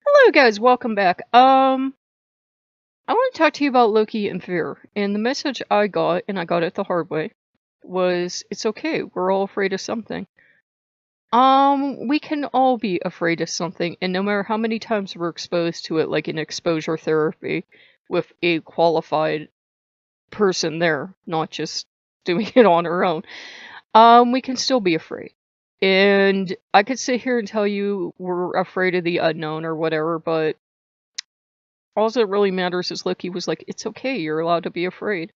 Hello guys, welcome back. I want to talk to you about Loki and Fear. And the message I got, and I got it the hard way, was it's okay. We're all afraid of something. We can all be afraid of something, and no matter how many times we're exposed to it, like in exposure therapy with a qualified person there, not just doing it on our own, we can still be afraid. And I could sit here and tell you we're afraid of the unknown or whatever, but all that really matters is Loki was like, it's okay, you're allowed to be afraid.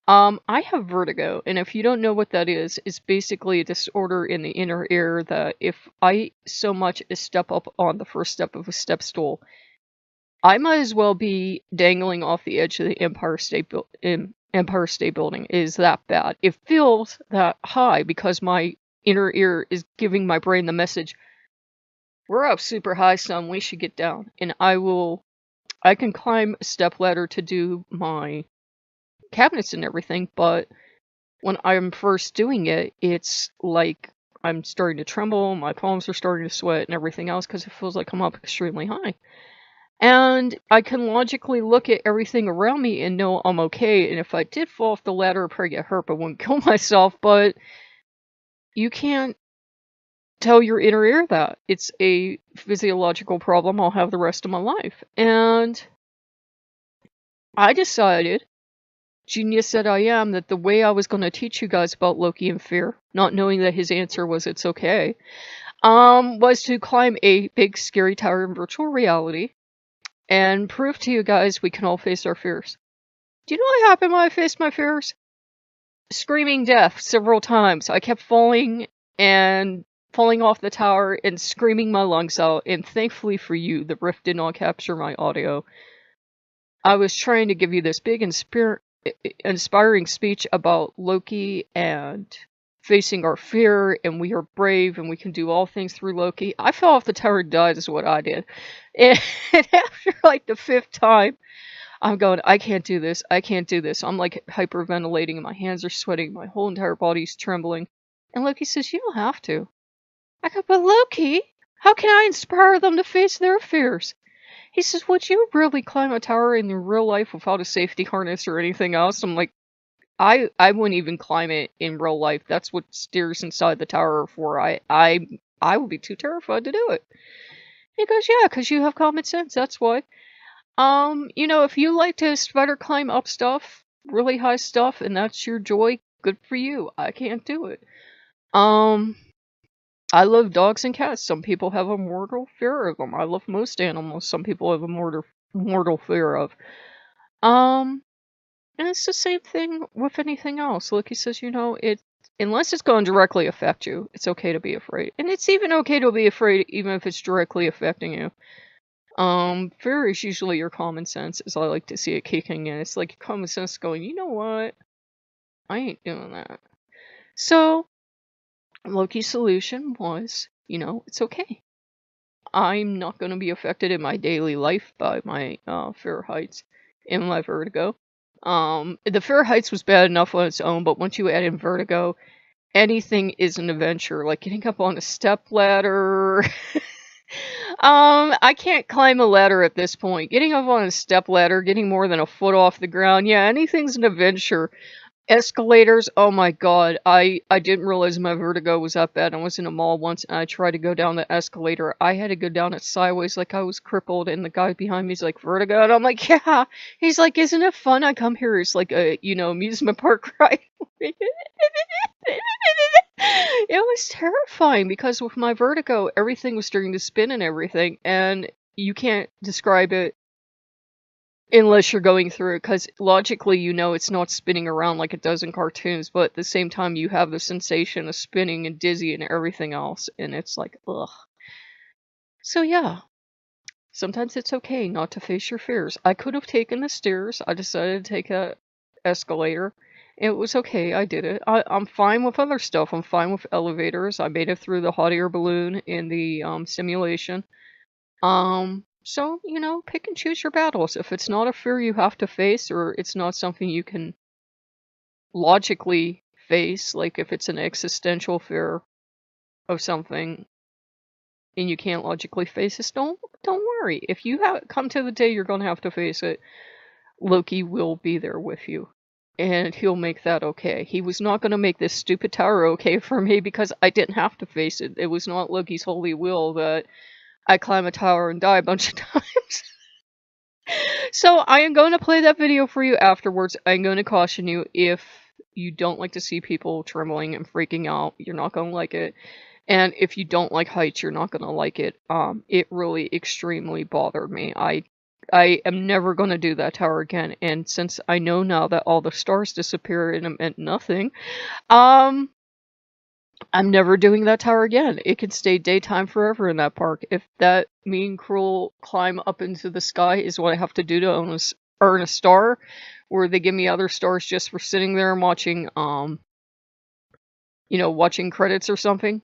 I have vertigo, and if you don't know what that is, it's basically a disorder in the inner ear that if I so much as step up on the first step of a step stool, I might as well be dangling off the edge of the Empire State Building. It is that bad. It feels that high because my inner ear is giving my brain the message, we're up super high, son, we should get down. And I can climb a step ladder to do my cabinets and everything, but when I'm first doing it, it's like I'm starting to tremble, my palms are starting to sweat and everything else because it feels like I'm up extremely high. And I can logically look at everything around me and know I'm okay, and if I did fall off the ladder, I'd probably get hurt, but wouldn't kill myself, but you can't tell your inner ear that. It's a physiological problem I'll have the rest of my life. And I decided, genius that I am, that the way I was going to teach you guys about Loki and Fear, not knowing that his answer was it's okay, was to climb a big scary tower in virtual reality and prove to you guys we can all face our fears. Do you know what happened when I faced my fears? Screaming death several times. I kept falling off the tower and screaming my lungs out, and thankfully for you, the rift did not capture my audio. I was trying to give you this big inspiring speech about Loki and facing our fear, and we are brave and we can do all things through Loki. I fell off the tower and died is what I did. And after like the fifth time, I'm going, I can't do this. I can't do this. I'm like hyperventilating and my hands are sweating. My whole entire body's trembling. And Loki says, you don't have to. I go, but Loki, how can I inspire them to face their fears? He says, would you really climb a tower in real life without a safety harness or anything else? I'm like, I wouldn't even climb it in real life. That's what stairs inside the tower are for. I would be too terrified to do it. He goes, yeah, because you have common sense, that's why. If you like to spider climb up stuff, really high stuff, and that's your joy, good for you. I can't do it. I love dogs and cats. Some people have a mortal fear of them. I love most animals. Some people have a mortal fear of. And it's the same thing with anything else. Like he says, unless it's going to directly affect you, it's okay to be afraid. And it's even okay to be afraid even if it's directly affecting you. Fear is usually your common sense, as I like to see it kicking in. It's like your common sense going, you know what? I ain't doing that. So, Loki's solution was, it's okay. I'm not going to be affected in my daily life by my fear of heights and my vertigo. The fear of heights was bad enough on its own, but once you add in vertigo, anything is an adventure. Like getting up on a step ladder. I can't climb a ladder at this point. Getting up on a step ladder, getting more than a foot off the ground, yeah, anything's an adventure. Escalators, oh my god, I didn't realize my vertigo was that bad. I was in a mall once and I tried to go down the escalator. I had to go down it sideways like I was crippled, and the guy behind me is like, vertigo? And I'm like, yeah. He's like, isn't it fun? I come here, it's like a, amusement park ride. It was terrifying because with my vertigo, everything was starting to spin and everything, and you can't describe it unless you're going through it, because logically it's not spinning around like it does in cartoons, but at the same time you have the sensation of spinning and dizzy and everything else, and it's like, ugh. So yeah, sometimes it's okay not to face your fears. I could have taken the stairs. I decided to take a escalator. It was okay, I did it. I'm fine with other stuff. I'm fine with elevators. I made it through the hot air balloon in the simulation. So, pick and choose your battles. If it's not a fear you have to face, or it's not something you can logically face, like if it's an existential fear of something and you can't logically face it, don't worry. If you come to the day you're going to have to face it, Loki will be there with you. And he'll make that okay. He was not going to make this stupid tower okay for me because I didn't have to face it. It was not Loki's holy will that I climb a tower and die a bunch of times. So I am going to play that video for you afterwards. I'm going to caution you, if you don't like to see people trembling and freaking out, you're not going to like it. And if you don't like heights, you're not going to like it. It really extremely bothered me. I am never going to do that tower again. And since I know now that all the stars disappear and it meant nothing, I'm never doing that tower again. It can stay daytime forever in that park. If that mean cruel climb up into the sky is what I have to do to earn a star, where they give me other stars just for sitting there and watching, watching credits or something.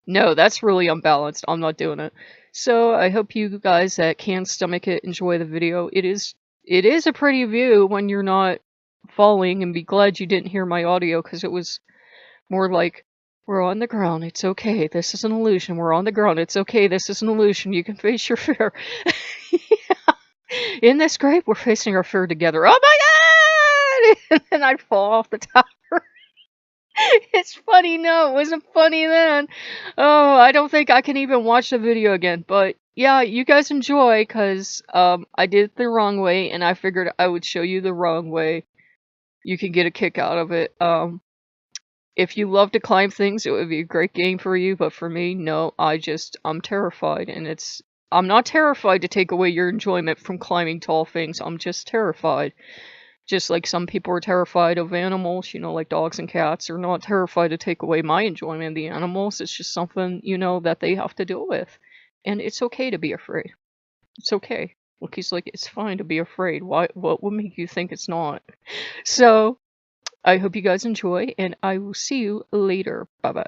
No, that's really unbalanced. I'm not doing it. So I hope you guys that can stomach it enjoy the video. It is a pretty view when you're not falling, and be glad you didn't hear my audio, because it was more like, we're on the ground, it's okay, this is an illusion, we're on the ground, it's okay, this is an illusion, you can face your fear. Yeah. In this grave, we're facing our fear together. Oh my god! And then I'd fall off the tower. It's funny, no, it wasn't funny then. Oh, I don't think I can even watch the video again, but yeah, you guys enjoy, because I did it the wrong way, and I figured I would show you the wrong way. You can get a kick out of it. If you love to climb things, it would be a great game for you, but for me, no, I'm terrified, and I'm not terrified to take away your enjoyment from climbing tall things, I'm just terrified. Just like some people are terrified of animals, like dogs and cats, are not terrified to take away my enjoyment of the animals. It's just something, that they have to deal with. And it's okay to be afraid. It's okay. Loki's like, it's fine to be afraid. What would make you think it's not? So, I hope you guys enjoy, and I will see you later. Bye-bye.